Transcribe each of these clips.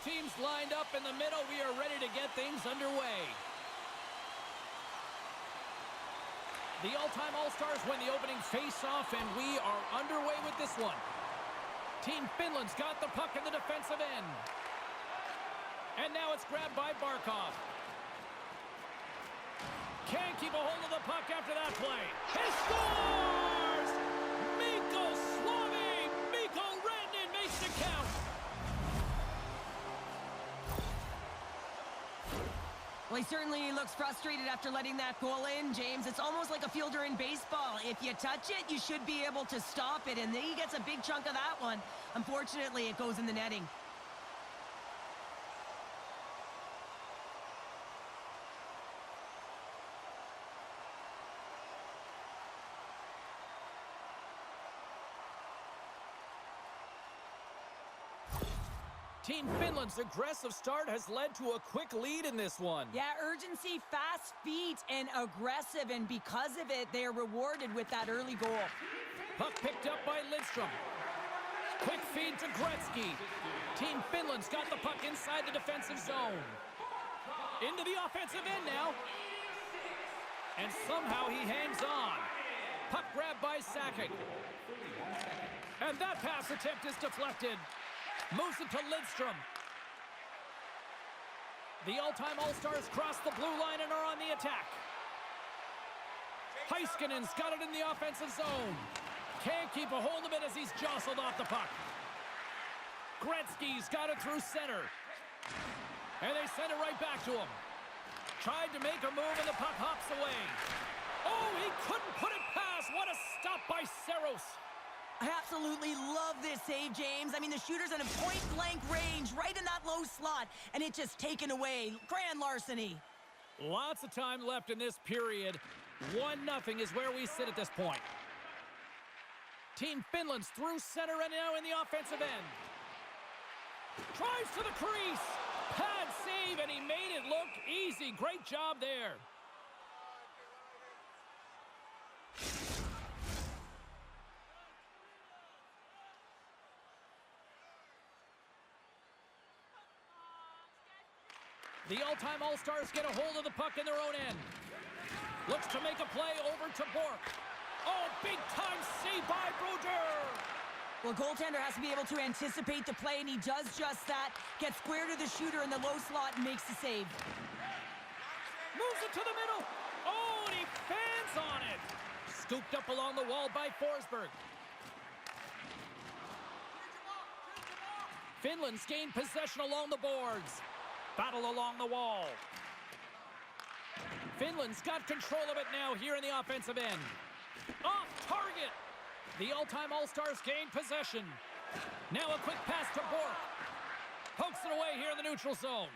teams lined up in the middle. We are ready to get things underway. The all-time All-Stars win the opening face-off, and we are underway with this one. Team Finland's got the puck in the defensive end. And now it's grabbed by Barkov. Can't keep a hold of the puck after that play. He scores! Mikko Suomi! Mikko Rantanen makes it count. Well, he certainly looks frustrated after letting that goal in, James. It's almost like a fielder in baseball. If you touch it, you should be able to stop it, and then he gets a big chunk of that one. Unfortunately, it goes in the netting. Team Finland's aggressive start has led to a quick lead in this one. Yeah, urgency, fast feet, and aggressive, and because of it, they are rewarded with that early goal. Puck picked up by Lidstrom. Quick feed to Gretzky. Team Finland's got the puck inside the defensive zone. Into the offensive end now. And somehow he hangs on. Puck grabbed by Sakic. And that pass attempt is deflected. Moves it to Lidstrom. The all-time All-Stars cross the blue line and are on the attack. Heiskanen's got it in the offensive zone. Can't keep a hold of it as he's jostled off the puck. Gretzky's got it through center. And they send it right back to him. Tried to make a move and the puck hops away. Oh, he couldn't put it past. What a stop by Saros. I absolutely love this save, James. I mean, the shooter's in a point-blank range, right in that low slot, and it's just taken away. Grand larceny. Lots of time left in this period. 1-0 is where we sit at this point. Team Finland's through center and now in the offensive end. Drives to the crease. Pad save, and he made it look easy. Great job there. The all-time All-Stars get a hold of the puck in their own end. Looks to make a play over to Bork. Oh, big-time save by Brodeur! Well, goaltender has to be able to anticipate the play, and he does just that. Gets square to the shooter in the low slot and makes the save. Moves it to the middle. Oh, and he fans on it. Scooped up along the wall by Forsberg. Finland's gained possession along the boards. Battle along the wall. Finland's got control of it now here in the offensive end. Off target. The all-time All-Stars gain possession. Now a quick pass to Bork. Pokes it away here in the neutral zone.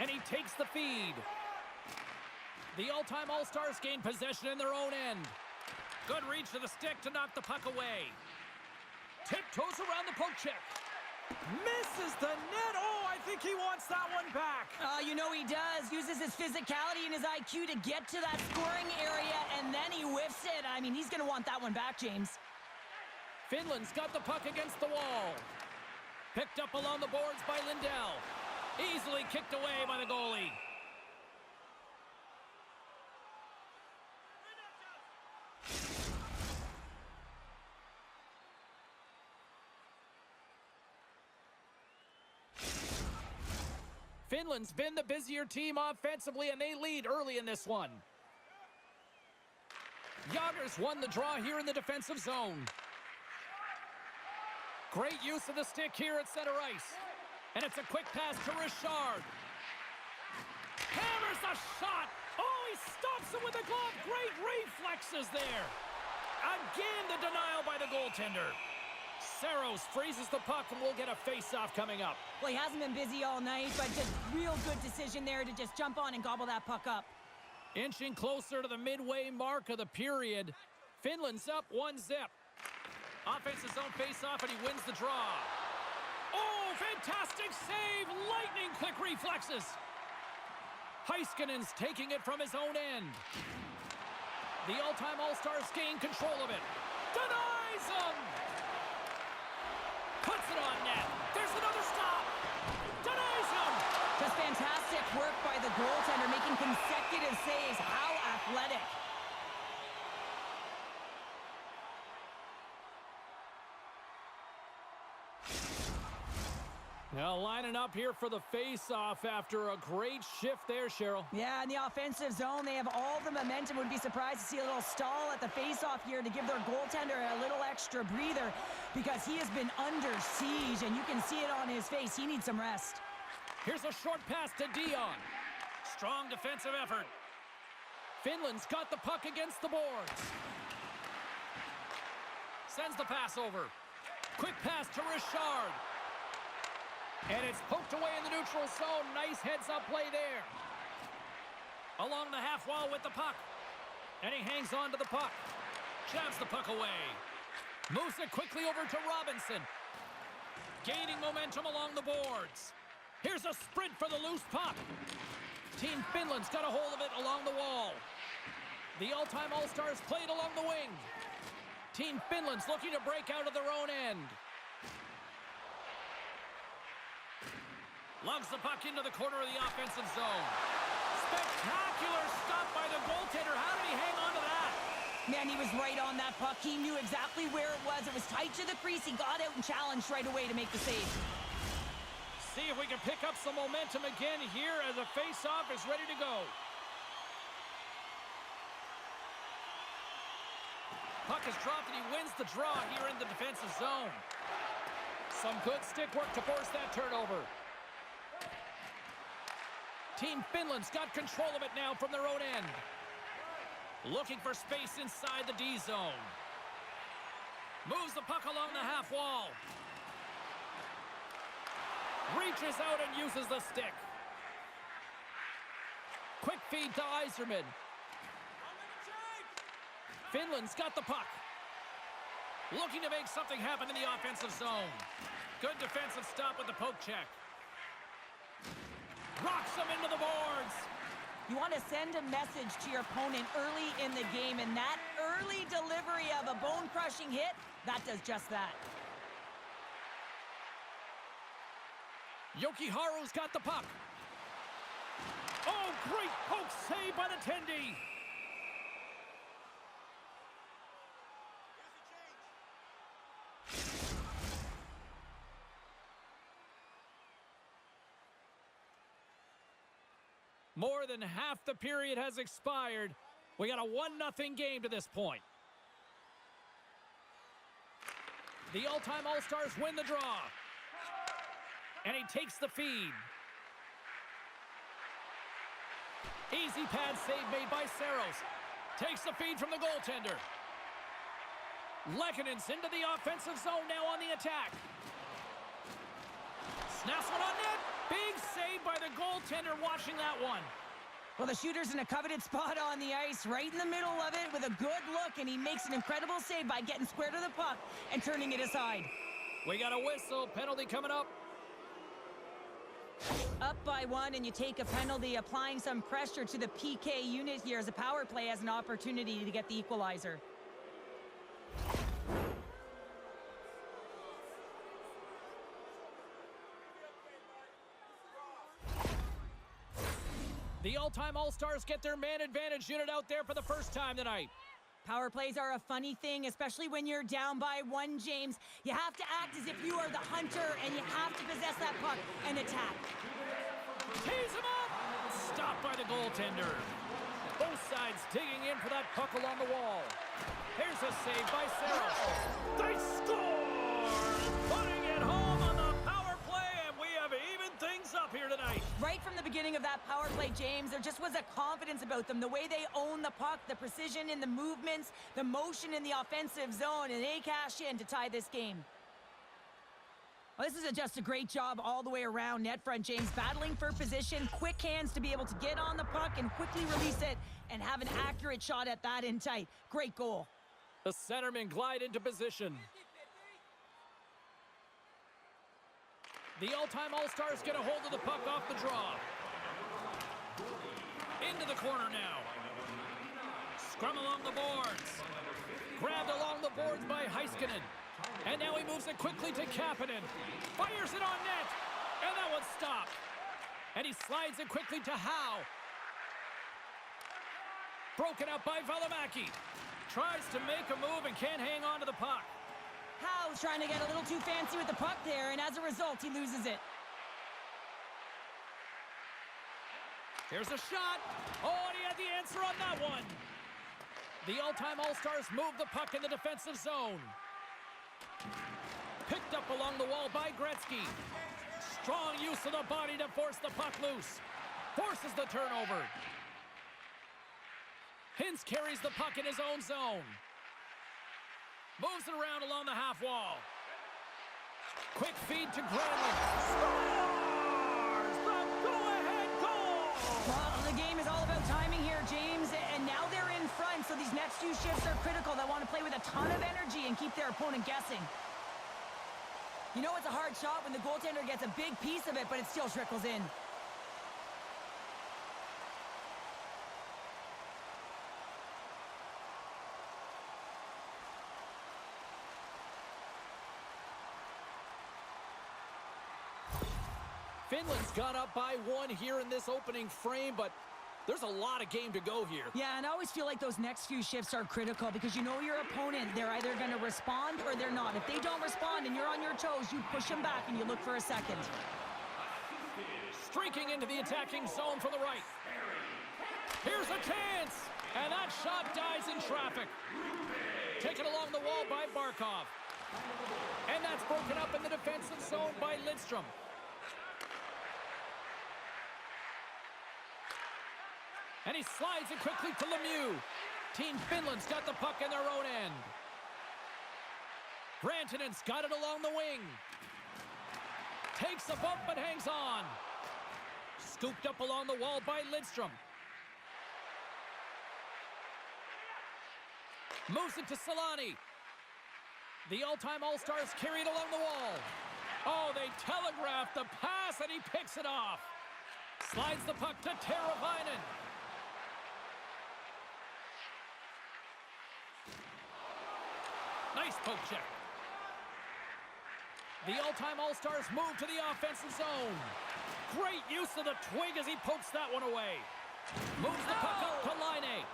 And he takes the feed. The all-time All-Stars gain possession in their own end. Good reach to the stick to knock the puck away. Tiptoes around the poke check. Misses the net. Oh, I think he wants that one back. You know he does. Uses his physicality and his IQ to get to that scoring area, and then he whiffs it. I mean, he's going to want that one back, James. Finland's got the puck against the wall. Picked up along the boards by Lindell. Easily kicked away by the goalie. Finland's been the busier team offensively, and they lead early in this one. Jagers won the draw here in the defensive zone. Great use of the stick here at center ice. And it's a quick pass to Richard. Hammers the shot. Oh, he stops him with a glove. Great reflexes there. Again, the denial by the goaltender. Saros freezes the puck, and we'll get a face-off coming up. Well, he hasn't been busy all night, but just real good decision there to just jump on and gobble that puck up. Inching closer to the midway mark of the period. Finland's up 1-0. Offensive zone face-off, and he wins the draw. Oh, fantastic save! Lightning quick reflexes. Heiskanen's taking it from his own end. The all-time All-Stars gain control of it. Denies him! Puts it on net. There's another stop. goaltender, making consecutive saves. How athletic. Now lining up here for the face-off after a great shift there, Cheryl. Yeah, in the offensive zone, they have all the momentum. Would be surprised to see a little stall at the face-off here to give their goaltender a little extra breather because he has been under siege, and you can see it on his face. He needs some rest. Here's a short pass to Dion. Strong defensive effort. Finland's got the puck against the boards. Sends the pass over. Quick pass to Richard. And it's poked away in the neutral zone. Nice heads-up play there. Along the half wall with the puck. And he hangs on to the puck. Jabs the puck away. Moves it quickly over to Robinson. Gaining momentum along the boards. Here's a sprint for the loose puck. Team Finland's got a hold of it along the wall. The all-time All-Stars played along the wing. Team Finland's looking to break out of their own end. Lugs the puck into the corner of the offensive zone. Spectacular stop by the goaltender. How did he hang on to that? Man, he was right on that puck. He knew exactly where it was. It was tight to the crease. He got out and challenged right away to make the save. See if we can pick up some momentum again here as a face-off is ready to go. Puck is dropped and he wins the draw here in the defensive zone. Some good stick work to force that turnover. Team Finland's got control of it now from their own end. Looking for space inside the D zone. Moves the puck along the half wall. Reaches out and uses the stick. Quick feed to Yzerman. Finland's got the puck. Looking to make something happen in the offensive zone. Good defensive stop with the poke check. Rocks him into the boards. You want to send a message to your opponent early in the game, and that early delivery of a bone-crushing hit, that does just that. Jokiharju's got the puck. Oh, great poke save by the Tendy. More than half the period has expired. We got a 1-0 game to this point. The all-time All-Stars win the draw. And he takes the feed. Easy pad save made by Saros. Takes the feed from the goaltender. Lekkonen's into the offensive zone now on the attack. Snaps one on net. Big save by the goaltender watching that one. Well, the shooter's in a coveted spot on the ice, right in the middle of it with a good look, and he makes an incredible save by getting square to the puck and turning it aside. We got a whistle. Penalty coming up. Up by 1, and you take a penalty, applying some pressure to the PK unit here as the power play has an opportunity to get the equalizer. The all-time All-Stars get their man advantage unit out there for the first time tonight. Power plays are a funny thing, especially when you're down by 1, James. You have to act as if you are the hunter, and you have to possess that puck and attack. Tees him up! Stopped by the goaltender. Both sides digging in for that puck along the wall. Here's a save by Saros. They score! Putting it home on the power play, and we have evened things up here tonight. Right from the beginning of that power play, James, there just was a confidence about them. The way they own the puck, the precision in the movements, the motion in the offensive zone, and they cash in to tie this game. Well, this is just a great job all the way around net front, James. Battling for position, quick hands to be able to get on the puck and quickly release it and have an accurate shot at that in tight. Great goal. The centermen glide into position. The all-time All-Stars get a hold of the puck off the draw. Into the corner now. Scrum along the boards. Grabbed along the boards by Heiskanen. And now he moves it quickly to Kapanen. Fires it on net. And that one's stopped. And he slides it quickly to Howe. Broken up by Valimaki. Tries to make a move and can't hang on to the puck. Howe's trying to get a little too fancy with the puck there, and as a result, he loses it. Here's a shot. Oh, and he had the answer on that one. The all-time All-Stars move the puck in the defensive zone. Picked up along the wall by Gretzky. Strong use of the body to force the puck loose. Forces the turnover. Hintz carries the puck in his own zone. Moves it around along the half wall. Quick feed to Granlund. Scores! The go-ahead goal! Well, the game is all about timing here, James, and now they're in front, so these next few shifts are critical. They want to play with a ton of energy and keep their opponent guessing. You know it's a hard shot when the goaltender gets a big piece of it, but it still trickles in. Finland's got up by 1 here in this opening frame, but there's a lot of game to go here. Yeah, and I always feel like those next few shifts are critical because you know your opponent, they're either going to respond or they're not. If they don't respond and you're on your toes, you push them back and you look for a second. Streaking into the attacking zone from the right. Here's a chance, and that shot dies in traffic. Taken along the wall by Barkov. And that's broken up in the defensive zone by Lidstrom. And he slides it quickly to Lemieux. Team Finland's got the puck in their own end. Rantanen's got it along the wing. Takes a bump but hangs on. Scooped up along the wall by Lidstrom. Moves it to Solani. The all-time All-Stars carry it along the wall. Oh, they telegraphed the pass and he picks it off. Slides the puck to Teravainen. Nice poke check. The all-time All-Stars move to the offensive zone. Great use of the twig as he pokes that one away. Moves the puck up to Laine.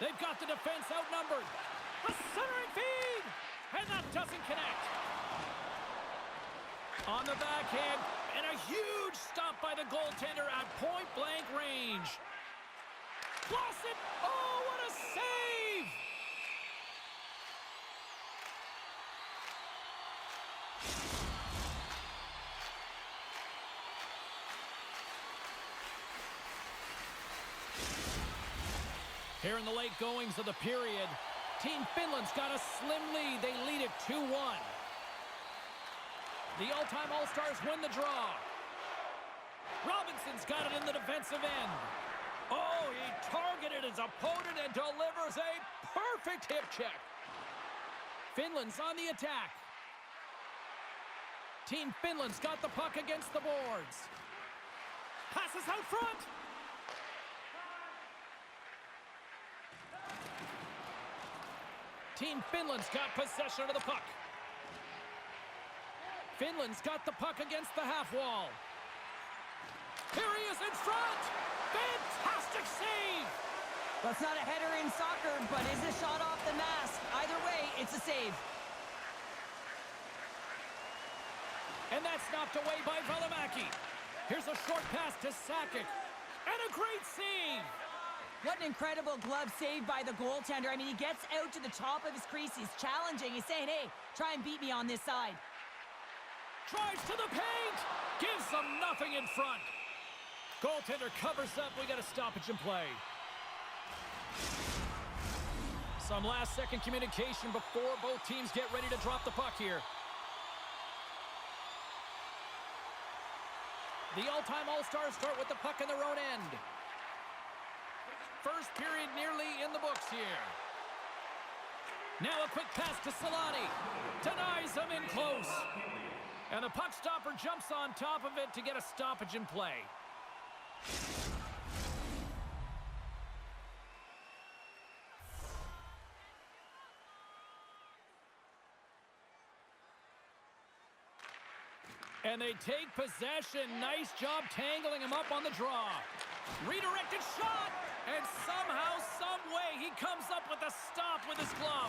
They've got the defense outnumbered. A centering feed! And that doesn't connect. On the backhand, and a huge stop by the goaltender at point-blank range. Lost it! Oh, what a save! Here in the late goings of the period, Team Finland's got a slim lead. They lead it 2-1. The all-time All-Stars win the draw. Robinson's got it in the defensive end. Oh, he targeted his opponent and delivers a perfect hip check. Finland's on the attack. Team Finland's got the puck against the boards. Passes out front. Team Finland's got possession of the puck. Finland's got the puck against the half wall. Here he is in front. Fantastic save. Well, it's not a header in soccer, but is a shot off the mask. Either way, it's a save. And that's knocked away by Valimaki. Here's a short pass to Sakic. And a great save. What an incredible glove save by the goaltender. I mean, he gets out to the top of his crease. He's challenging. He's saying, hey, try and beat me on this side. Drives to the paint. Gives them nothing in front. Goaltender covers up. We got a stoppage in play. Some last-second communication before both teams get ready to drop the puck here. The all-time All-Stars start with the puck in their own end. First period nearly in the books here. Now a quick pass to Solani. Denies him in close. And the puck stopper jumps on top of it to get a stoppage in play. And they take possession. Nice job tangling him up on the draw. Redirected shot. And somehow, some way, he comes up with a stop with his glove.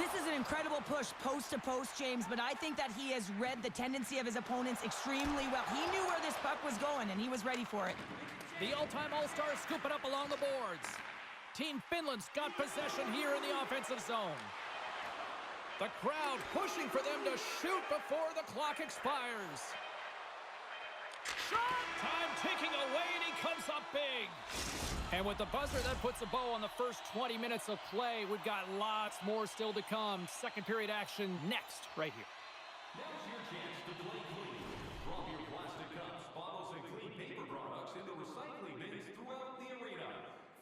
This is an incredible push post to post, James, but I think that he has read the tendency of his opponents extremely well. He knew where this puck was going, and he was ready for it. The all-time All-Stars scoop it up along the boards. Team Finland's got possession here in the offensive zone. The crowd pushing for them to shoot before the clock expires. Shot! Time ticking away, and he comes up big. And with the buzzer, that puts a bow on the first 20 minutes of play. We've got lots more still to come. Second period action next, right here. Now's your chance to play clean. Drop your plastic cups, bottles, and clean paper products in the recycling bins throughout the arena.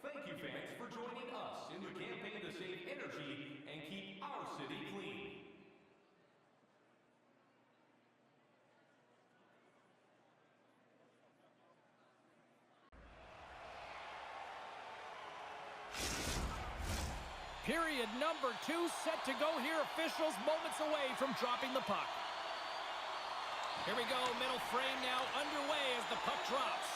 Thank you, fans, for joining us in the campaign to save energy and keep our city clean. Period number 2 set to go here. Officials moments away from dropping the puck. Here we go. Middle frame now underway as the puck drops.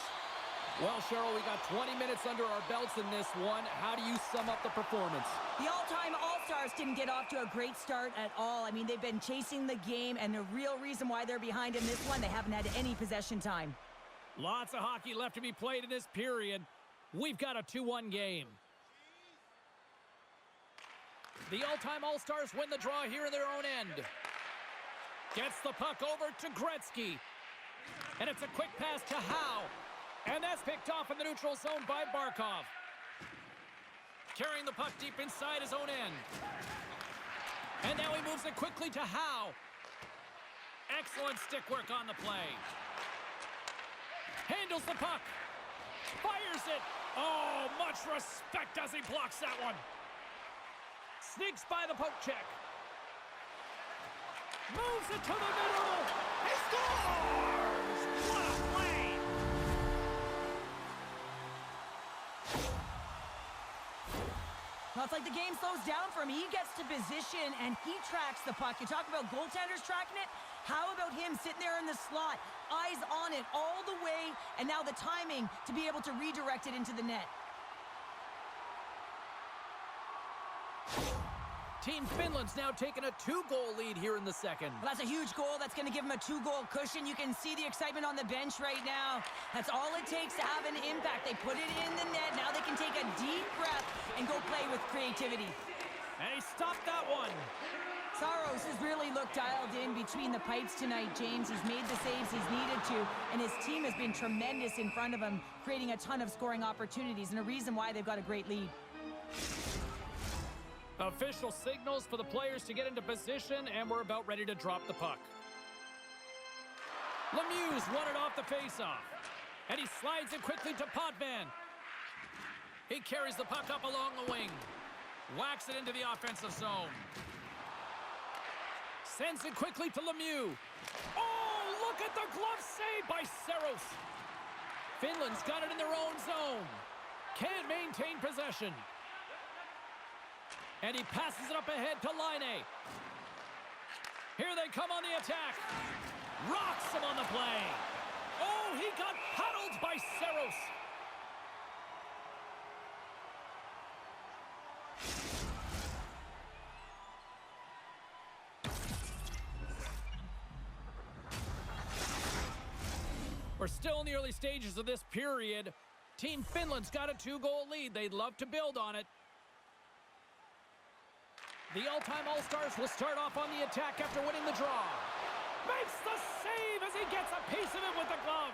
Well, Cheryl, we got 20 minutes under our belts in this one. How do you sum up the performance? The all-time All-Stars didn't get off to a great start at all. I mean, they've been chasing the game, and the real reason why they're behind in this one, they haven't had any possession time. Lots of hockey left to be played in this period. We've got a 2-1 game. The all-time All-Stars win the draw here in their own end. Gets the puck over to Gretzky. And it's a quick pass to Howe. And that's picked off in the neutral zone by Barkov. Carrying the puck deep inside his own end. And now he moves it quickly to Howe. Excellent stick work on the play. Handles the puck. Fires it. Oh, much respect as he blocks that one. Sneaks by the poke check. Moves it to the middle. He scores! What a play! Well, it's like the game slows down for him. He gets to position, and he tracks the puck. You talk about goaltenders tracking it. How about him sitting there in the slot, eyes on it all the way, and now the timing to be able to redirect it into the net. Team Finland's now taken a 2-goal lead here in the second. Well, that's a huge goal. That's going to give him a 2-goal cushion. You can see the excitement on the bench right now. That's all it takes to have an impact. They put it in the net. Now they can take a deep breath and go play with creativity. And he stopped that one. Saros has really looked dialed in between the pipes tonight, James. He's made the saves he's needed to, and his team has been tremendous in front of him, creating a ton of scoring opportunities, and a reason why they've got a great lead. Official signals for the players to get into position, and we're about ready to drop the puck. Lemieux's won it off the faceoff, and he slides it quickly to Potvin. He carries the puck up along the wing, whacks it into the offensive zone. Sends it quickly to Lemieux. Oh, look at the glove save by Saros. Finland's got it in their own zone. Can't maintain possession. And he passes it up ahead to Lenght. Here they come on the attack. Rocks him on the play. Oh, he got paddled by Saros. We're still in the early stages of this period. Team Finland's got a 2-goal lead. They'd love to build on it. The all-time All-Stars will start off on the attack after winning the draw. Makes the save as he gets a piece of it with the glove.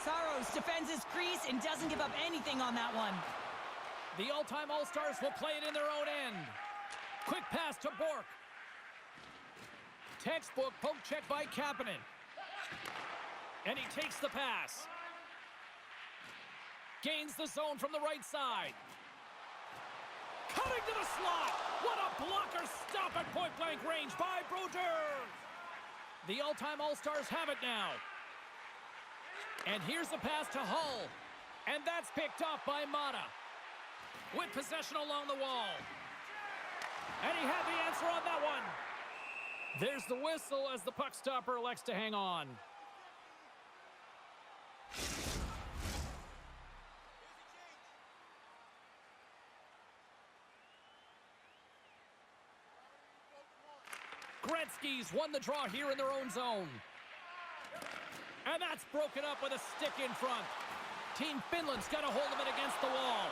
Saros defends his crease and doesn't give up anything on that one. The all-time All-Stars will play it in their own end. Quick pass to Bork. Textbook poke check by Kapanen. And he takes the pass. Gains the zone from the right side. Cutting to the slot. What a blocker stop at point-blank range by Brodeur. The all-time All-Stars have it now. And here's the pass to Hull. And that's picked off by Mata. With possession along the wall. And he had the answer on that one. There's the whistle as the puck stopper elects to hang on. Gretzky's won the draw here in their own zone. And that's broken up with a stick in front. Team Finland's got a hold of it against the wall.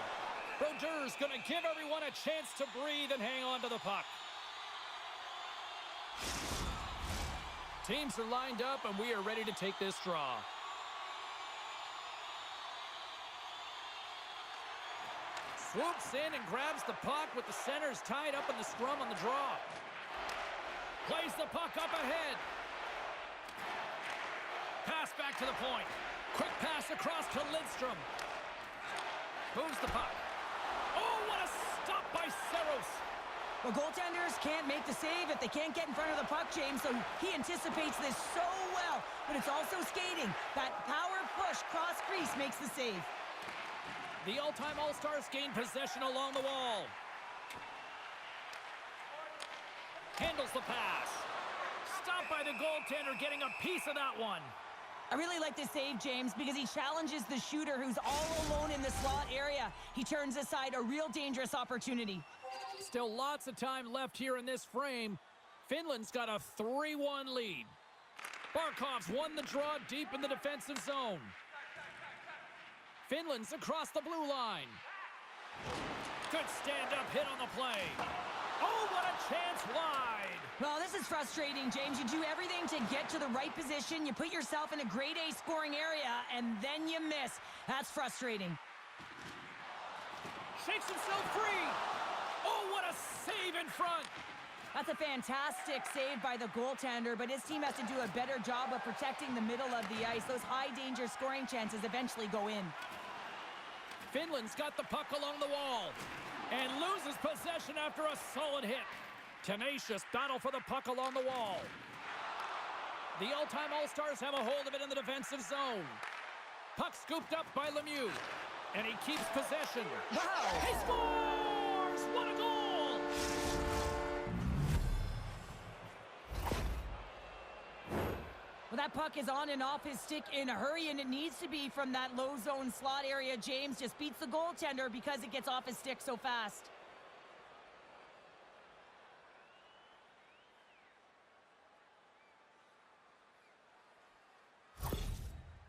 Brodeurs going to give everyone a chance to breathe and hang on to the puck. Teams are lined up, and we are ready to take this draw. Swoops in and grabs the puck with the centers tied up in the scrum on the draw. Plays the puck up ahead. Pass back to the point. Quick pass across to Lidstrom. Moves the puck. Oh, what a stop by Saros. Well, goaltenders can't make the save if they can't get in front of the puck, James, so he anticipates this so well. But it's also skating. That power push cross crease makes the save. The all-time All-Stars gain possession along the wall. Handles the pass. Stopped by the goaltender, getting a piece of that one. I really like this save, James, because he challenges the shooter who's all alone in the slot area. He turns aside a real dangerous opportunity. Still lots of time left here in this frame. Finland's got a 3-1 lead. Barkov's won the draw deep in the defensive zone. Finland's across the blue line. Good stand-up hit on the play. Oh, what a chance wide. Well, this is frustrating, James. You do everything to get to the right position. You put yourself in a grade A scoring area, and then you miss. That's frustrating. Shakes himself free. Oh, what a save in front. That's a fantastic save by the goaltender, but his team has to do a better job of protecting the middle of the ice. Those high-danger scoring chances eventually go in. Finland's got the puck along the wall and loses possession after a solid hit. Tenacious battle for the puck along the wall. The all-time All-Stars have a hold of it in the defensive zone. Puck scooped up by Lemieux, and he keeps possession. Wow! He scores! What a goal! Well, that puck is on and off his stick in a hurry, and it needs to be from that low zone slot area. James just beats the goaltender because it gets off his stick so fast.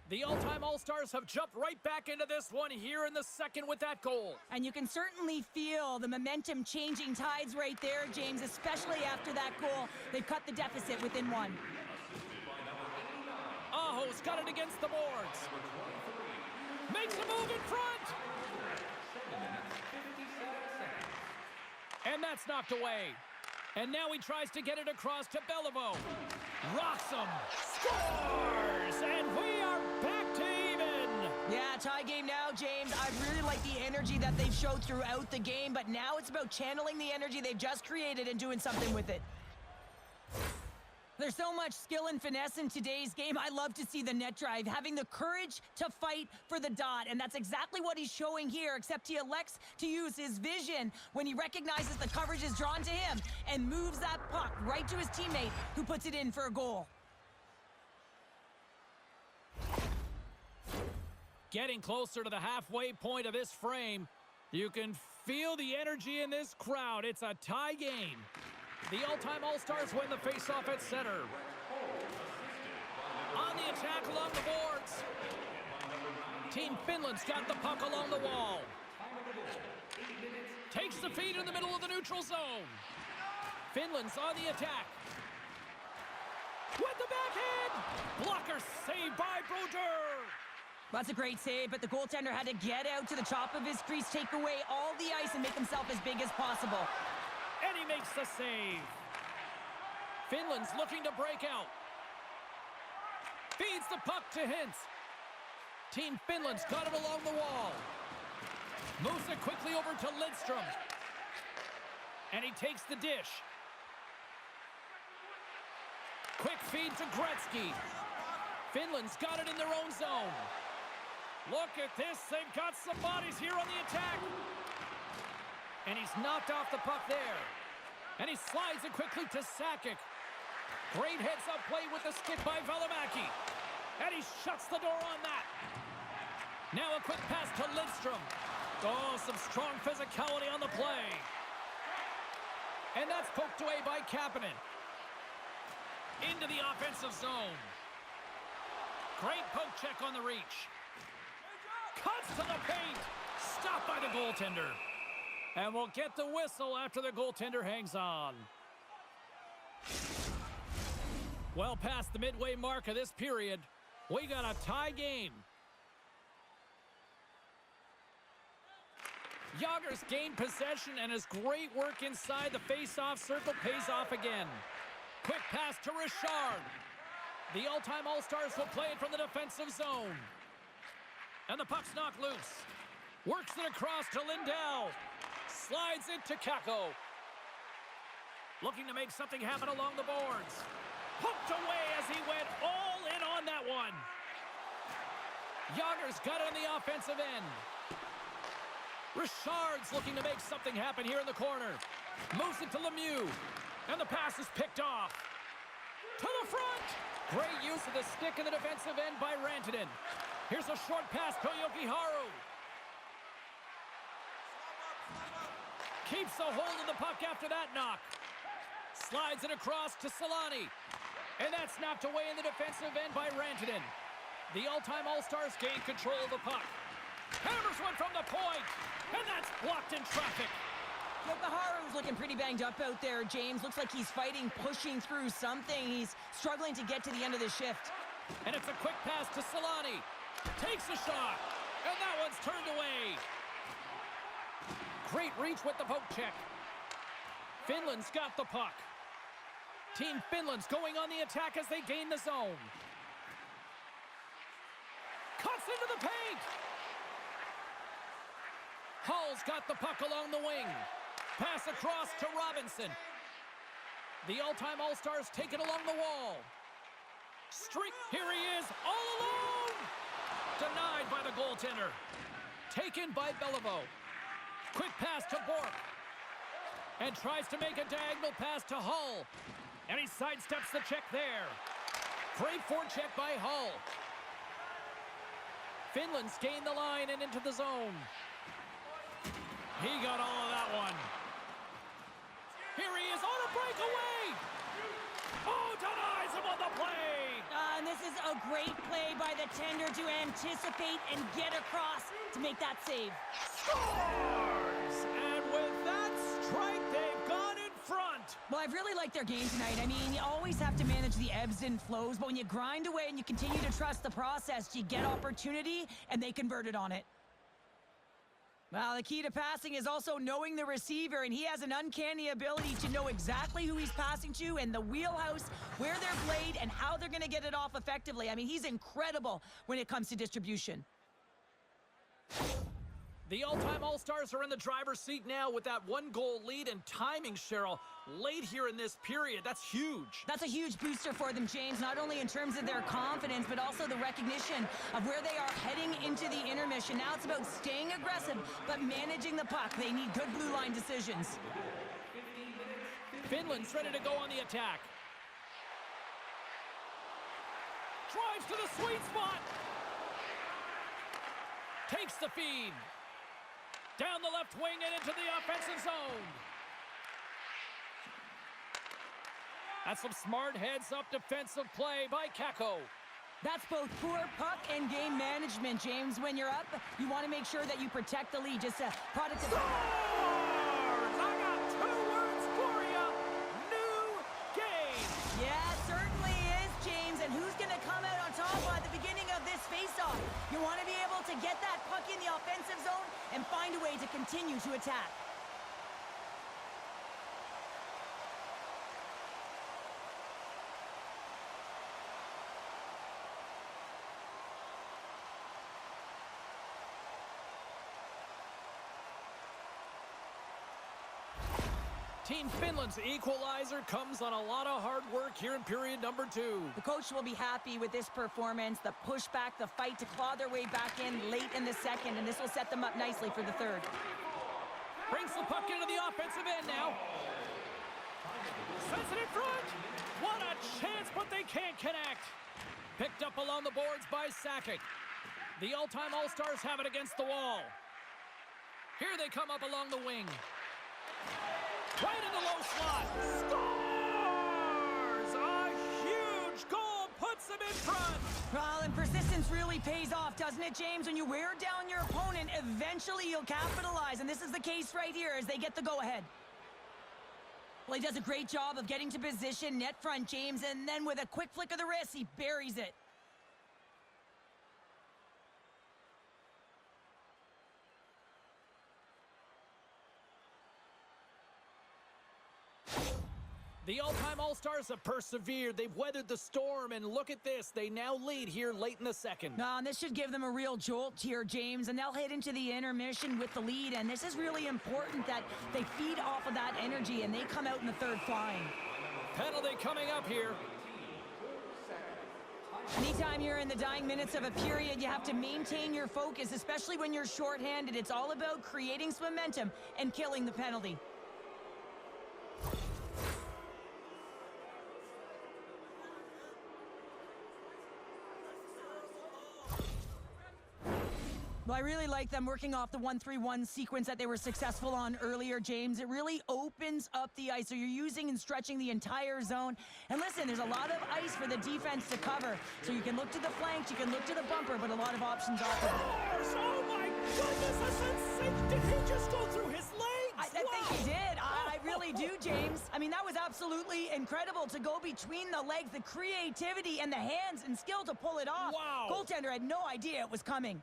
The all-time All-Stars have jumped right back into this one here in the second with that goal. And you can certainly feel the momentum changing tides right there, James, especially after that goal. They've cut the deficit within one. Aho's got it against the boards. Makes a move in front. And that's knocked away. And now he tries to get it across to Beliveau. Rocks him. Scores! And we are back to even. Yeah, tie game now, James. I really like the energy that they've showed throughout the game, but now it's about channeling the energy they've just created and doing something with it. There's so much skill and finesse in today's game. I love to see the net drive, having the courage to fight for the dot, and that's exactly what he's showing here, except he elects to use his vision when he recognizes the coverage is drawn to him and moves that puck right to his teammate, who puts it in for a goal. Getting closer to the halfway point of this frame, you can feel the energy in this crowd. It's a tie game. The all-time All-Stars win the face-off at center. On the attack along the boards. Team Finland's got the puck along the wall. Takes the feed in the middle of the neutral zone. Finland's on the attack. With the backhand! Blocker saved by Brodeur. That's a great save, but the goaltender had to get out to the top of his crease, take away all the ice, and make himself as big as possible. And he makes the save. Finland's looking to break out. Feeds the puck to Hintz. Team Finland's got it along the wall. Moves it quickly over to Lidstrom. And he takes the dish. Quick feed to Gretzky. Finland's got it in their own zone. Look at this. They've got some bodies here on the attack. And he's knocked off the puck there. And he slides it quickly to Sakic. Great heads-up play with the stick by Valimaki. And he shuts the door on that. Now a quick pass to Lidstrom. Oh, some strong physicality on the play. And that's poked away by Kapanen. into the offensive zone. Great poke check on the reach. Cuts to the paint. Stopped by the goaltender. And we'll get the whistle after the goaltender hangs on. Well past the midway mark of this period, we got a tie game. Yoggers gained possession, and his great work inside the face-off circle pays off again. Quick pass to Richard. The all-time All-Stars will play it from the defensive zone. And the puck's knocked loose. Works it across to Lindell. Slides it to Kako. Looking to make something happen along the boards. Hooked away as he went all in on that one. Yoggers got it on the offensive end. Richard's looking to make something happen here in the corner. Moves it to Lemieux. And the pass is picked off. To the front. Great use of the stick in the defensive end by Rantanen. Here's a short pass to Jokiharju. Keeps a hold of the puck after that knock. Slides it across to Solani. And that's knocked away in the defensive end by Rantanen. The all-time All-Stars gain control of the puck. Hammers one from the point. And that's blocked in traffic. Jokiharju's looking pretty banged up out there, James. Looks like he's fighting, pushing through something. He's struggling to get to the end of the shift. And it's a quick pass to Solani. Takes a shot. And that one's turned away. Great reach with the poke check. Finland's got the puck. Team Finland's going on the attack as they gain the zone. Cuts into the paint. Hull's got the puck along the wing. Pass across to Robinson. The all-time All-Stars take it along the wall. Here he is, all alone! Denied by the goaltender. Taken by Beliveau. Quick pass to Bork. And tries to make a diagonal pass to Hull. And he sidesteps the check there. Great forecheck by Hull. Finland's gained the line and into the zone. He got all of that one. Here he is on a breakaway. Oh, denies him on the play. And this is a great play by the tender to anticipate and get across to make that save. Scores! And with that strike, they've gone in front. Well, I've really liked their game tonight. I mean, you always have to manage the ebbs and flows, but when you grind away and you continue to trust the process, you get opportunity, and they converted on it. Well, the key to passing is also knowing the receiver, and he has an uncanny ability to know exactly who he's passing to and the wheelhouse, where they're played, and how they're going to get it off effectively. I mean, he's incredible when it comes to distribution. The all-time All-Stars are in the driver's seat now with that one-goal lead and timing, Cheryl, late here in this period. That's huge. That's a huge booster for them, James, not only in terms of their confidence, but also the recognition of where they are heading into the intermission. Now it's about staying aggressive, but managing the puck. They need good blue line decisions. Finland's ready to go on the attack. Drives to the sweet spot. Takes the feed. Down the left wing and into the offensive zone. That's some smart heads-up defensive play by Kako. That's both poor puck and game management, James. When you're up, you want to make sure that you protect the lead. Just a product of... Scores! I got two words for you. New game. Yeah, it certainly is, James. And who's going to come out on top at the beginning of this face-off? You want to be able to get that puck in the offensive zone and find a way to continue to attack. Team Finland's equalizer comes on a lot of hard work here in period number 2. The coach will be happy with this performance, the pushback, the fight to claw their way back in late in the second, and this will set them up nicely for the third. Brings the puck into the offensive end now. Sends it in front. What a chance, but they can't connect. Picked up along the boards by Sakic. The all-time All-Stars have it against the wall. Here they come up along the wing. Right in the low slot. Scores! A huge Huge goal puts them in front. Well, and persistence really pays off, doesn't it, James? When you wear down your opponent, eventually you'll capitalize, and this is the case right here as they get the go-ahead. Well, he does a great job of getting to position, net front, James, and then with a quick flick of the wrist, he buries it. The all-time All-Stars have persevered. They've weathered the storm, and look at this. They now lead here late in the second. And this should give them a real jolt here, James, and they'll head into the intermission with the lead, and this is really important that they feed off of that energy, and they come out in the third flying. Penalty coming up here. Anytime you're in the dying minutes of a period, you have to maintain your focus, especially when you're shorthanded. It's all about creating some momentum and killing the penalty. Well, I really like them working off the 1-3-1 sequence that they were successful on earlier, James. It really opens up the ice, so you're using and stretching the entire zone. And listen, there's a lot of ice for the defense to cover, so you can look to the flanks, you can look to the bumper, but a lot of options off of it. Oh, my goodness, a sensation. Did he just go through his legs? I think he did. I really do, James. I mean, that was absolutely incredible to go between the legs, the creativity and the hands and skill to pull it off. Wow. Goaltender had no idea it was coming.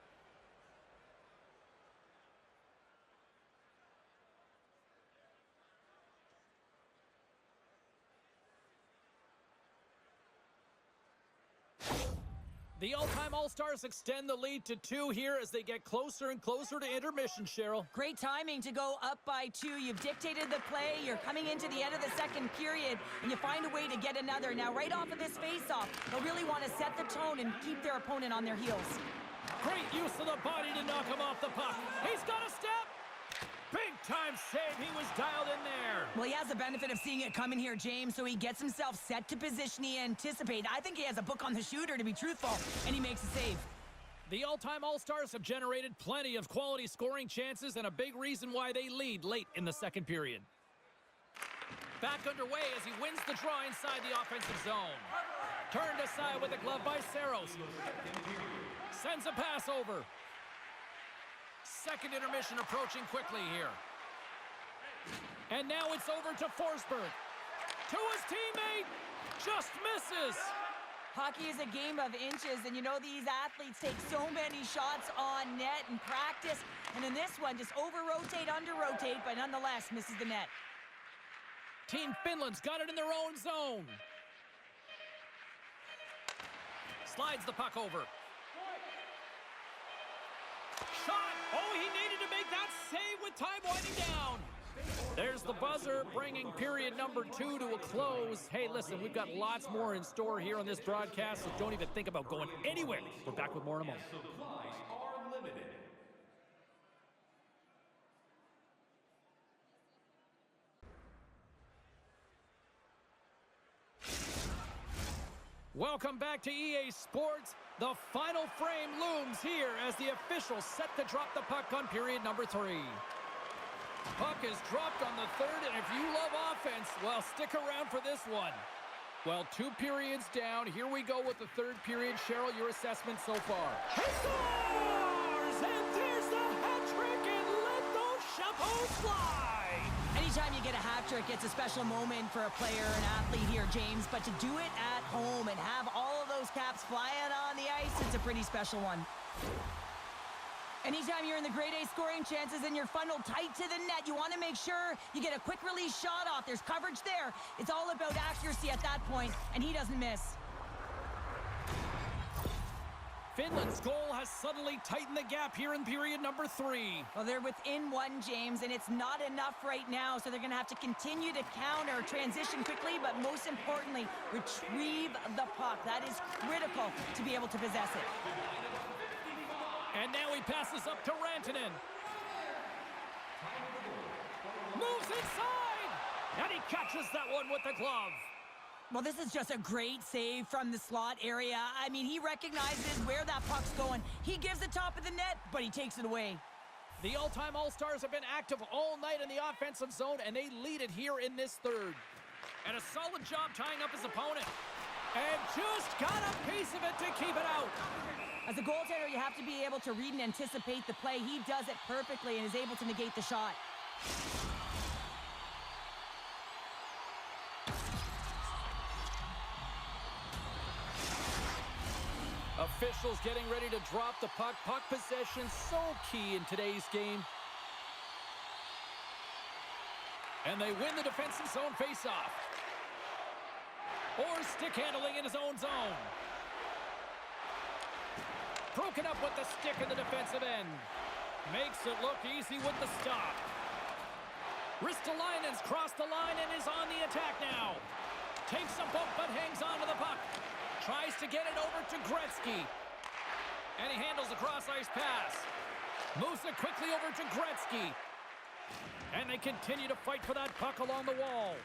The all-time All-Stars extend the lead to 2 here as they get closer and closer to intermission, Cheryl. Great timing to go up by 2. You've dictated the play. You're coming into the end of the second period, and you find a way to get another. Now, right off of this face-off, they'll really want to set the tone and keep their opponent on their heels. Great use of the body to knock him off the puck. He's got a step. Big-time save. He was dialed in there. Well, he has the benefit of seeing it coming here, James, so he gets himself set to position he anticipated. I think he has a book on the shooter, to be truthful, and he makes a save. The all-time All-Stars have generated plenty of quality scoring chances and a big reason why they lead late in the second period. Back underway as he wins the draw inside the offensive zone. Turned aside with a glove by Saros. Sends a pass over. Second intermission approaching quickly here. And now it's over to Forsberg. To his teammate. Just misses. Hockey is a game of inches, and you know these athletes take so many shots on net in practice. And in this one, just over-rotate, under-rotate, but nonetheless misses the net. Team Finland's got it in their own zone. Slides the puck over. Shot! Oh, he needed to make that save with time winding down. There's the buzzer, bringing period number 2 to a close. Hey, listen, we've got lots more in store here on this broadcast, so don't even think about going anywhere. We're back with more in a moment. Supplies are limited. Welcome back to EA Sports. The final frame looms here as the officials set to drop the puck on period number 3. Puck is dropped on the third, and if you love offense, well, stick around for this one. Well, 2 periods down. Here we go with the third period. Cheryl, your assessment so far. He scores! And there's the hat trick, and let those chapeaux fly! Anytime you get a hat trick, it's a special moment for a player, an athlete here, James. But to do it at home and have all of those caps flying on the ice, it's a pretty special one. Anytime you're in the grade A scoring chances and you're funneled tight to the net, you want to make sure you get a quick release shot off. There's coverage there. It's all about accuracy at that point, and he doesn't miss. Finland's goal has suddenly tightened the gap here in period number 3. Well, they're within 1, James, and it's not enough right now, so they're going to have to continue to counter, transition quickly, but most importantly, retrieve the puck. That is critical to be able to possess it. And now he passes up to Rantanen. Moves inside! And he catches that one with the glove. Well, this is just a great save from the slot area. I mean, he recognizes where that puck's going. He gives the top of the net, but he takes it away. The all-time All-Stars have been active all night in the offensive zone, and they lead it here in this third. And a solid job tying up his opponent. And just got a piece of it to keep it out. As a goaltender, you have to be able to read and anticipate the play. He does it perfectly and is able to negate the shot. Officials getting ready to drop the puck. Puck possession so key in today's game. And they win the defensive zone faceoff. Or stick handling in his own zone. Broken up with the stick in the defensive end. Makes it look easy with the stop. Ristolainen's crossed the line and is on the attack now. Takes a bump but hangs on to the puck. Tries to get it over to Gretzky. And he handles the cross-ice pass. Moves it quickly over to Gretzky. And they continue to fight for that puck along the wall.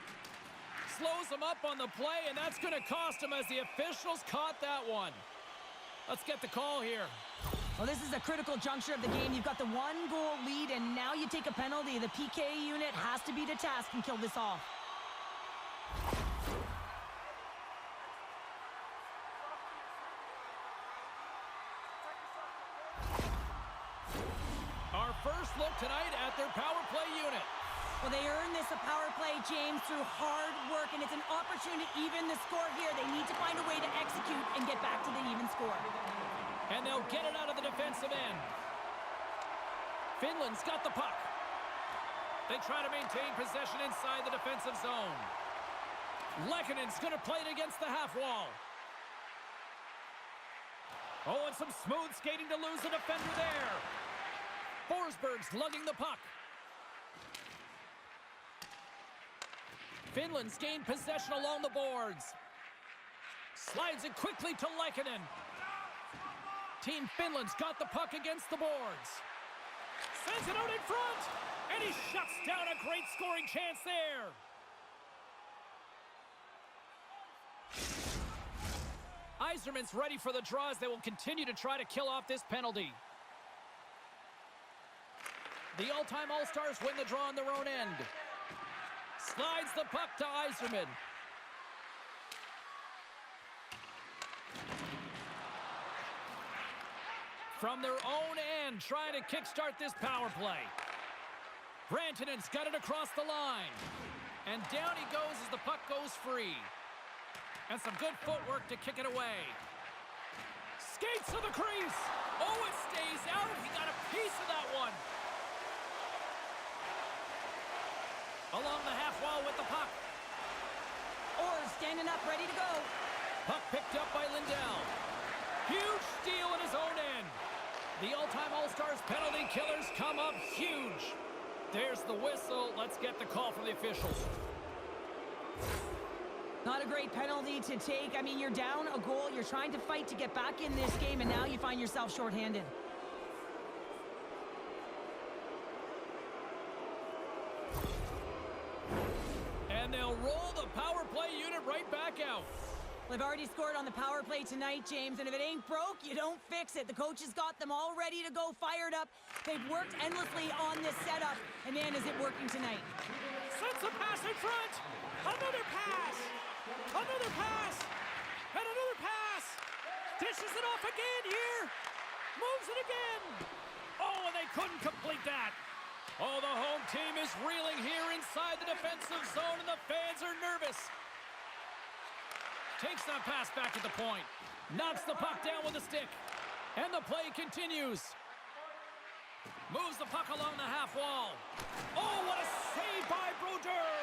Slows him up on the play, and that's going to cost him as the officials caught that one. Let's get the call here. Well, this is a critical juncture of the game. You've got the 1-goal lead, and now you take a penalty. The PK unit has to be to task and kill this off. Our first look tonight at their power play unit. Well, they earned this a power play, James, through hard work, and it's an opportunity to even the score here. They need to find a way to execute and get back to the even score. And they'll get it out of the defensive end. Finland's got the puck. They try to maintain possession inside the defensive zone. Lekkonen's going to play it against the half wall. Oh, and some smooth skating to lose a defender there. Forsberg's lugging the puck. Finland's gained possession along the boards. Slides it quickly to Lekkonen. Team Finland's got the puck against the boards. Sends it out in front. And he shuts down a great scoring chance there. Yzerman's ready for the draws. They will continue to try to kill off this penalty. The all-time All-Stars win the draw on their own end. Slides the puck to Yzerman. From their own end, trying to kickstart this power play. Rantanen's got it across the line. And down he goes as the puck goes free. And some good footwork to kick it away. Skates to the crease. Oh, it stays out. He got a piece of that one. Along the half wall with the puck. Or standing up, ready to go. Puck picked up by Lindell. Huge steal in his own end. The all-time All-Stars penalty killers come up huge. There's the whistle. Let's get the call from the officials. Not a great penalty to take. I mean, you're down a goal. You're trying to fight to get back in this game, and now you find yourself shorthanded. And they'll roll the power play unit right back out. They've already scored on the power play tonight, James, and if it ain't broke, you don't fix it. The coach has got them all ready to go, fired up. They've worked endlessly on this setup, and man, is it working tonight. Sends a pass in front. Another pass. Another pass. And another pass. Dishes it off again here. Moves it again. Oh, and they couldn't complete that. Oh, the home team is reeling here inside the defensive zone, and the fans are nervous. Takes that pass back at the point. Knocks the puck down with a stick. And the play continues. Moves the puck along the half wall. Oh, what a save by Brodeur!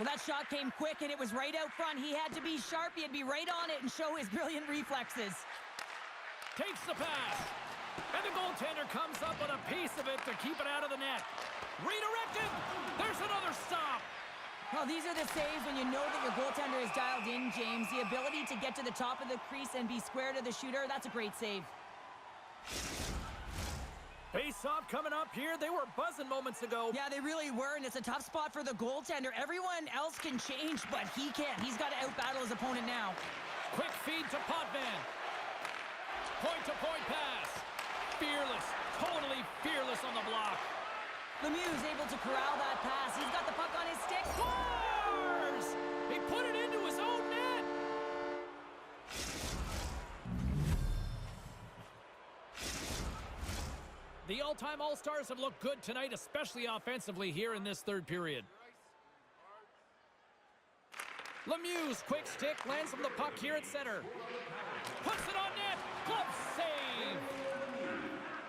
Well, that shot came quick, and it was right out front. He had to be sharp. He had to be right on it and show his brilliant reflexes. Takes the pass. And the goaltender comes up with a piece of it to keep it out of the net. Redirected. There's another stop. Well, these are the saves when you know that your goaltender is dialed in, James. The ability to get to the top of the crease and be square to the shooter, that's a great save. Face-off coming up here. They were buzzing moments ago. Yeah, they really were, and it's a tough spot for the goaltender. Everyone else can change, but he can't. He's got to out-battle his opponent now. Quick feed to Potvin. Point-to-point pass. Fearless, totally fearless on the block. Lemieux's able to corral that pass. He's got the puck on his stick. Scores! He put it into his own net. The all-time All-Stars have looked good tonight, especially offensively here in this third period. Lemieux's quick stick lands him the puck here at center. Puts it on net. Glove save.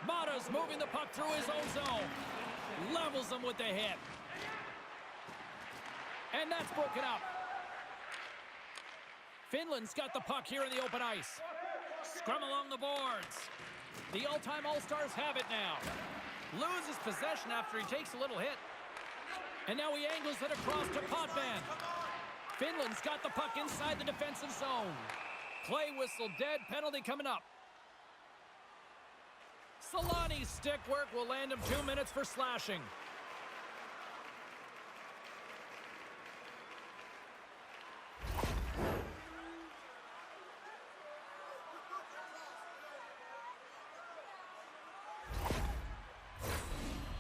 Mata's moving the puck through his own zone. Levels him with the hit. And that's broken up. Finland's got the puck here in the open ice. Scrum along the boards. The all-time All-Stars have it now. Loses possession after he takes a little hit. And now he angles it across to Potvin. Finland's got the puck inside the defensive zone. Play whistle dead, penalty coming up. Solani's stick work will land him 2 minutes for slashing.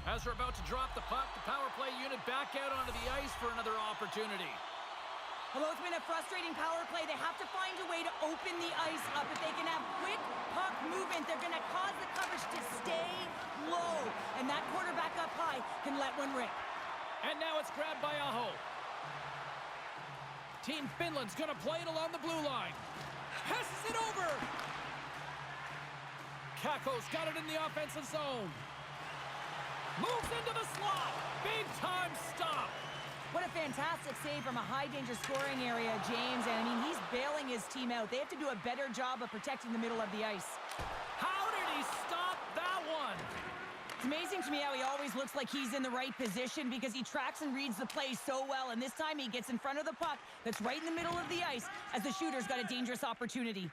As we're about to drop the puck, the power play unit back out onto the ice for another opportunity. Although it's been a frustrating power play, they have to find a way to open the ice up. If they can have quick puck movement, they're going to cause the coverage to stay low. And that quarterback up high can let one rip. And now it's grabbed by Aho. Team Finland's going to play it along the blue line. Passes it over. Kakko's got it in the offensive zone. Moves into the slot. Big time stop. What a fantastic save from a high-danger scoring area, James. And, I mean, he's bailing his team out. They have to do a better job of protecting the middle of the ice. How did he stop that one? It's amazing to me how he always looks like he's in the right position because he tracks and reads the play so well. And this time he gets in front of the puck that's right in the middle of the ice as the shooter's got a dangerous opportunity.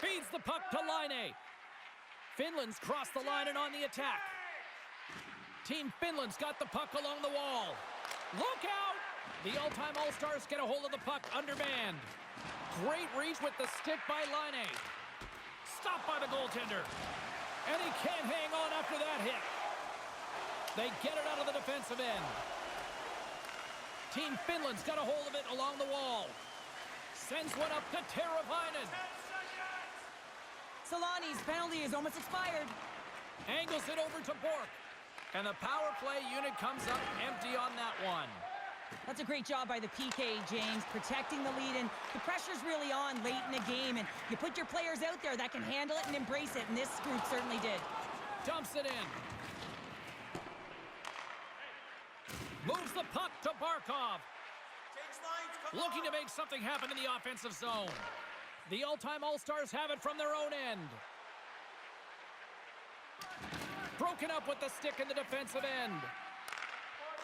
Feeds the puck to Laine. Finland's crossed the line and on the attack. Team Finland's got the puck along the wall. Look out! The all-time All-Stars get a hold of the puck undermanned. Great reach with the stick by Laine. Stopped by the goaltender. And he can't hang on after that hit. They get it out of the defensive end. Team Finland's got a hold of it along the wall. Sends one up to Teravainen. Solani's penalty is almost expired. Angles it over to Bork. And the power play unit comes up empty on that one. That's a great job by the PK, James, protecting the lead. And the pressure's really on late in the game. And you put your players out there that can handle it and embrace it. And this group certainly did. Dumps it in. Moves the puck to Barkov. Looking to make something happen in the offensive zone. The all-time All-Stars have it from their own end. Broken up with the stick in the defensive end.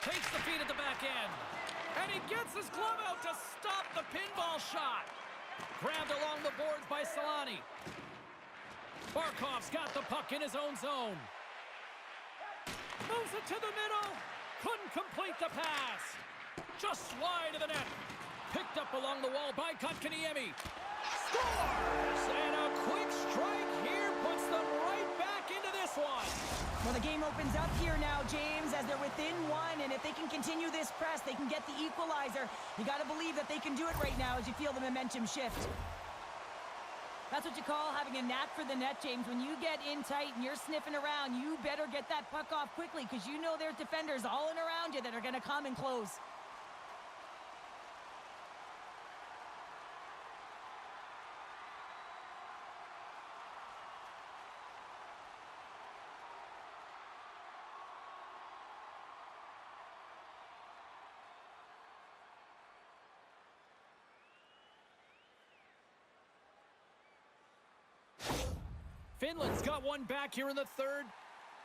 Takes the feed at the back end. And he gets his glove out to stop the pinball shot. Grabbed along the boards by Solani. Barkov's got the puck in his own zone. Moves it to the middle. Couldn't complete the pass. Just wide of the net. Picked up along the wall by Kotkaniemi. Scores! And a quick strike here puts them right back into this one. Well, the game opens up here now, James, as they're within one. And if they can continue this press, they can get the equalizer. You got to believe that they can do it right now as you feel the momentum shift. That's what you call having a knack for the net, James. When you get in tight and you're sniffing around, you better get that puck off quickly because you know there's defenders all in around you that are going to come and close. Finland's got one back here in the third,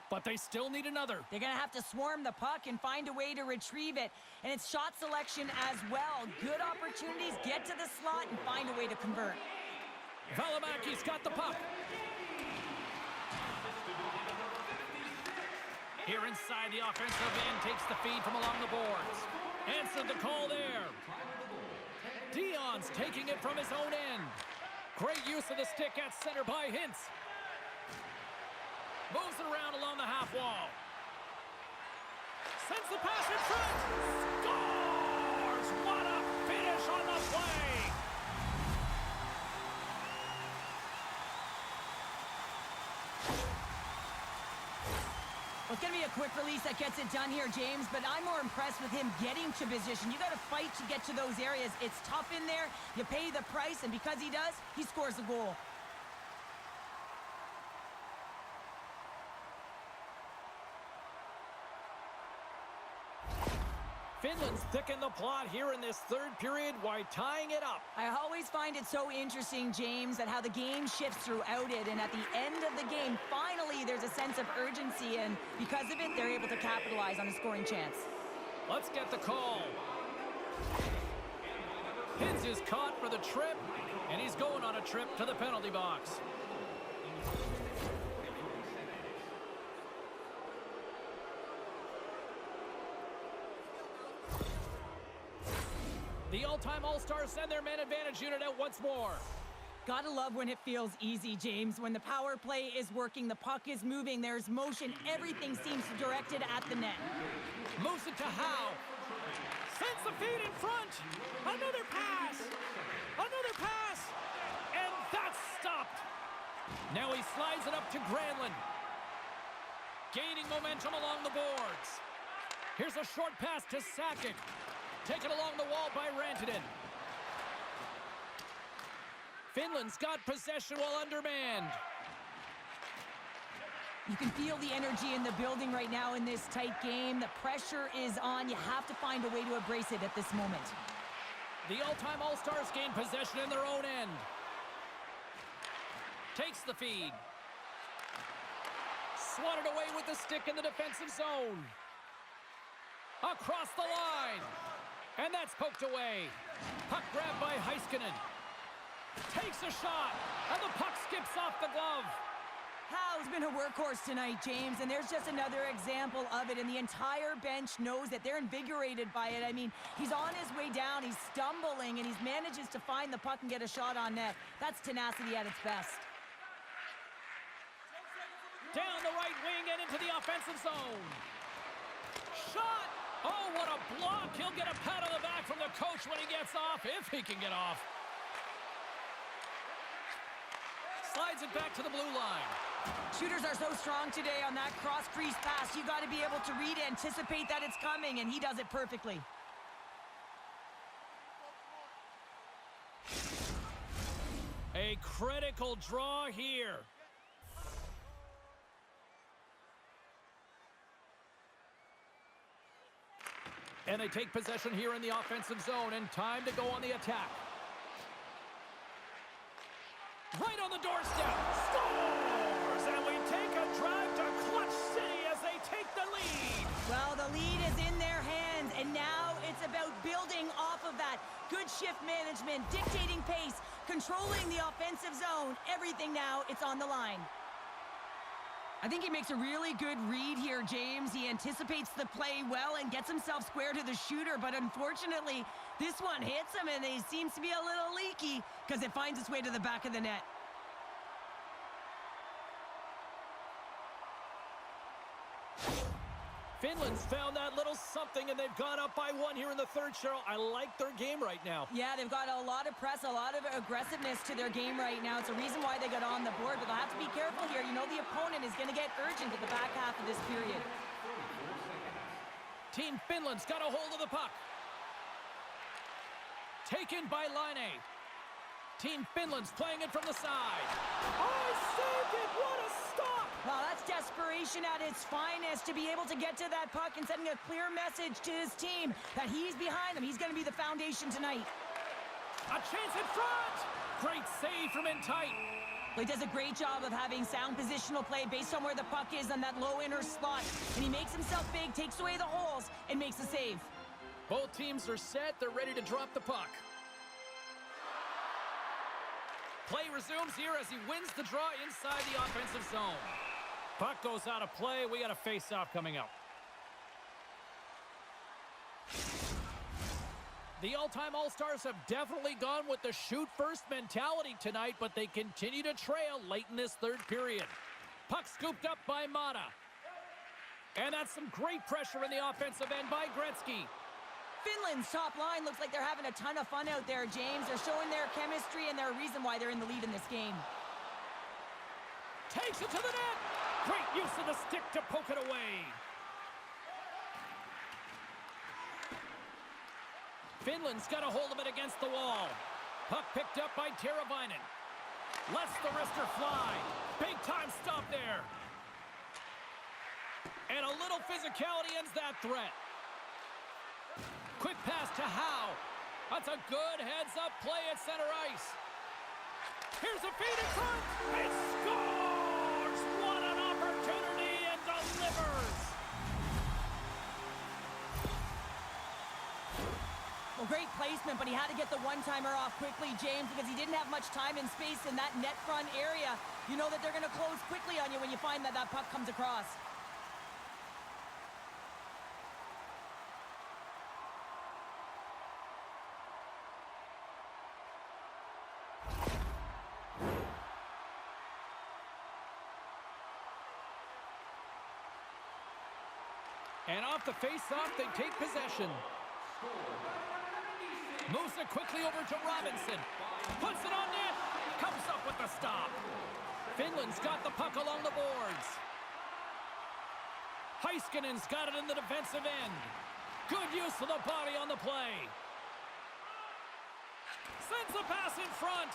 but they still need another. They're going to have to swarm the puck and find a way to retrieve it. And it's shot selection as well. Good opportunities, get to the slot and find a way to convert. Valimaki's got the puck. Here inside the offensive end, takes the feed from along the boards. Answered the call there. Dion's taking it from his own end. Great use of the stick at center by Hintz. Moves it around along the half wall. Sends the pass in front. Scores! What a finish on the play! Well, it's going to be a quick release that gets it done here, James, but I'm more impressed with him getting to position. You got to fight to get to those areas. It's tough in there. You pay the price, and because he does, he scores a goal. Finland's thickened the plot here in this third period while tying it up. I always find it so interesting, James, at how the game shifts throughout it, and at the end of the game, finally, there's a sense of urgency, and because of it, they're able to capitalize on a scoring chance. Let's get the call. Hins is caught for the trip, and he's going on a trip to the penalty box. The all-time All-Stars send their man advantage unit out once more. Gotta love when it feels easy, James. When the power play is working, the puck is moving, there's motion, everything seems directed at the net. Moves it to Howe. Sends the feed in front. Another pass. Another pass. And that's stopped. Now he slides it up to Granlund. Gaining momentum along the boards. Here's a short pass to Sakic. Taken along the wall by Rantanen. Finland's got possession while undermanned. You can feel the energy in the building right now in this tight game. The pressure is on. You have to find a way to embrace it at this moment. The all-time All-Stars gain possession in their own end. Takes the feed. Swatted away with the stick in the defensive zone. Across the line. And that's poked away. Puck grabbed by Heiskanen. Takes a shot. And the puck skips off the glove. Howe's been a workhorse tonight, James, and there's just another example of it, and the entire bench knows that they're invigorated by it. I mean, he's on his way down, he's stumbling, and he manages to find the puck and get a shot on net. That's tenacity at its best. Down the right wing and into the offensive zone. Shot! Oh, what a block! He'll get a pat on the back from the coach when he gets off, if he can get off. Slides it back to the blue line. Shooters are so strong today on that cross-crease pass. You got to be able to read, anticipate that it's coming, and he does it perfectly. A critical draw here. And they take possession here in the offensive zone, and time to go on the attack. Right on the doorstep. Scores! And we take a drive to Clutch City as they take the lead. Well, the lead is in their hands, and now it's about building off of that. Good shift management, dictating pace, controlling the offensive zone. Everything now, it's on the line. I think he makes a really good read here, James. He anticipates the play well and gets himself square to the shooter, but unfortunately, this one hits him, and he seems to be a little leaky because it finds its way to the back of the net. Finland's found that little something, and they've gone up by one here in the third, Cheryl. I like their game right now. Yeah, they've got a lot of press, a lot of aggressiveness to their game right now. It's a reason why they got on the board, but they'll have to be careful here. You know the opponent is going to get urgent at the back half of this period. Team Finland's got a hold of the puck. Taken by Lenght. Team Finland's playing it from the side. Oh, saved it! What a stop! Well, that's desperation at its finest to be able to get to that puck and sending a clear message to his team that he's behind them. He's going to be the foundation tonight. A chance in front! Great save from in tight. Well, he does a great job of having sound positional play based on where the puck is on that low inner slot. And he makes himself big, takes away the holes, and makes the save. Both teams are set. They're ready to drop the puck. Play resumes here as he wins the draw inside the offensive zone. Puck goes out of play. We got a face-off coming up. The all-time All-Stars have definitely gone with the shoot-first mentality tonight, but they continue to trail late in this third period. Puck scooped up by Mata. And that's some great pressure in the offensive end by Gretzky. Finland's top line looks like they're having a ton of fun out there, James. They're showing their chemistry, and they're a reason why they're in the lead in this game. Takes it to the net. Great use of the stick to poke it away. Finland's got a hold of it against the wall. Puck picked up by Teravainen. Lets the wrister fly. Big time stop there. And a little physicality ends that threat. Quick pass to Howe. That's a good heads-up play at center ice. Here's a feed in front. It scores! What an opportunity, and delivers! Well, great placement, but he had to get the one-timer off quickly, James, because he didn't have much time and space in that net front area. You know that they're going to close quickly on you when you find that that puck comes across. And off the face-off, they take possession. Moves it quickly over to Robinson. Puts it on net. Comes up with the stop. Finland's got the puck along the boards. Heiskanen's got it in the defensive end. Good use of the body on the play. Sends the pass in front.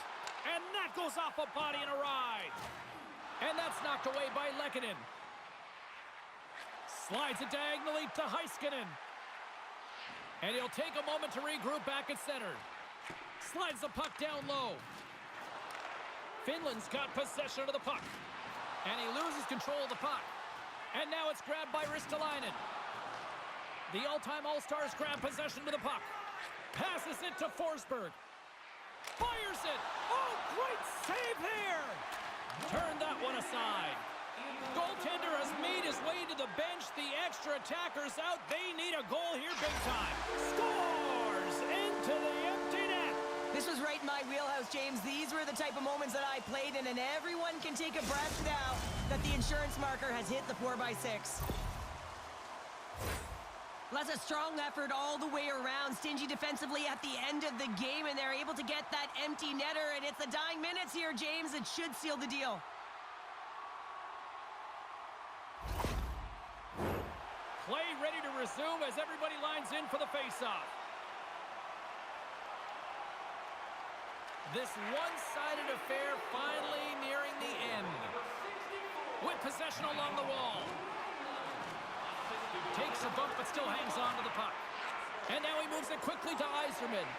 And that goes off a body and a ride. And that's knocked away by Lehkonen. Slides it diagonally to Heiskanen. And he'll take a moment to regroup back at center. Slides the puck down low. Finland's got possession of the puck. And he loses control of the puck. And now it's grabbed by Ristolainen. The all-time All-Stars grab possession of the puck. Passes it to Forsberg. Fires it. Oh, great save there. Turn that one aside. Goaltender has made his way to the bench. The extra attackers out. They need a goal here big time. Scores into the empty net. This was right in my wheelhouse, James. These were the type of moments that I played in, and everyone can take a breath now that the insurance marker has hit the 4x6. That's a strong effort all the way around. Stingy defensively at the end of the game, and they're able to get that empty netter, and it's the dying minutes here, James. It should seal the deal. Play ready to resume as everybody lines in for the face-off. This one-sided affair finally nearing the end. With possession along the wall. Takes a bump but still hangs on to the puck. And now he moves it quickly to Yzerman.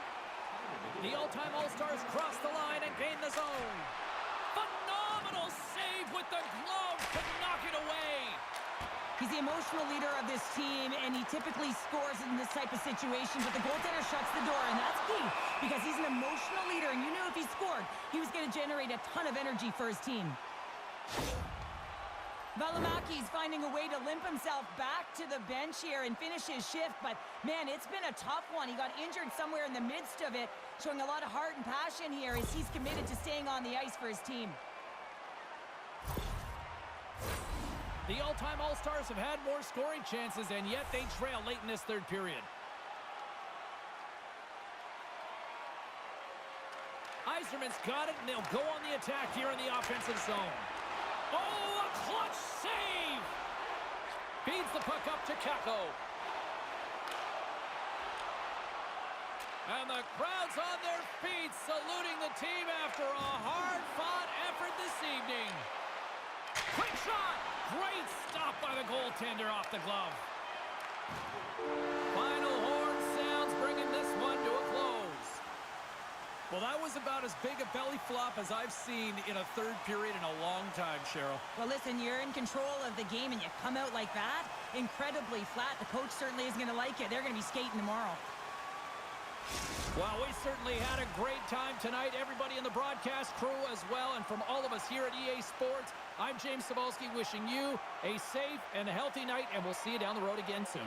The all-time All-Stars cross the line and gain the zone. Phenomenal save with the glove to knock it away. He's the emotional leader of this team, and he typically scores in this type of situation, but the goaltender shuts the door, and that's key, because he's an emotional leader, and you knew if he scored, he was going to generate a ton of energy for his team. Valimaki's finding a way to limp himself back to the bench here and finish his shift, but man, it's been a tough one. He got injured somewhere in the midst of it, showing a lot of heart and passion here as he's committed to staying on the ice for his team. The all-time All-Stars have had more scoring chances, and yet they trail late in this third period. Yzerman's got it, and they'll go on the attack here in the offensive zone. Oh, a clutch save! Feeds the puck up to Kakko. And the crowd's on their feet, saluting the team after a hard-fought effort this evening. Quick shot! Great stop by the goaltender off the glove. Final horn sounds, bringing this one to a close. Well, that was about as big a belly flop as I've seen in a third period in a long time, Cheryl. Well, listen, you're in control of the game, and you come out like that, incredibly flat. The coach certainly is going to like it. They're going to be skating tomorrow. Well, we certainly had a great time tonight. Everybody in the broadcast crew as well, and from all of us here at EA Sports, I'm James Cebulski wishing you a safe and healthy night, and we'll see you down the road again soon.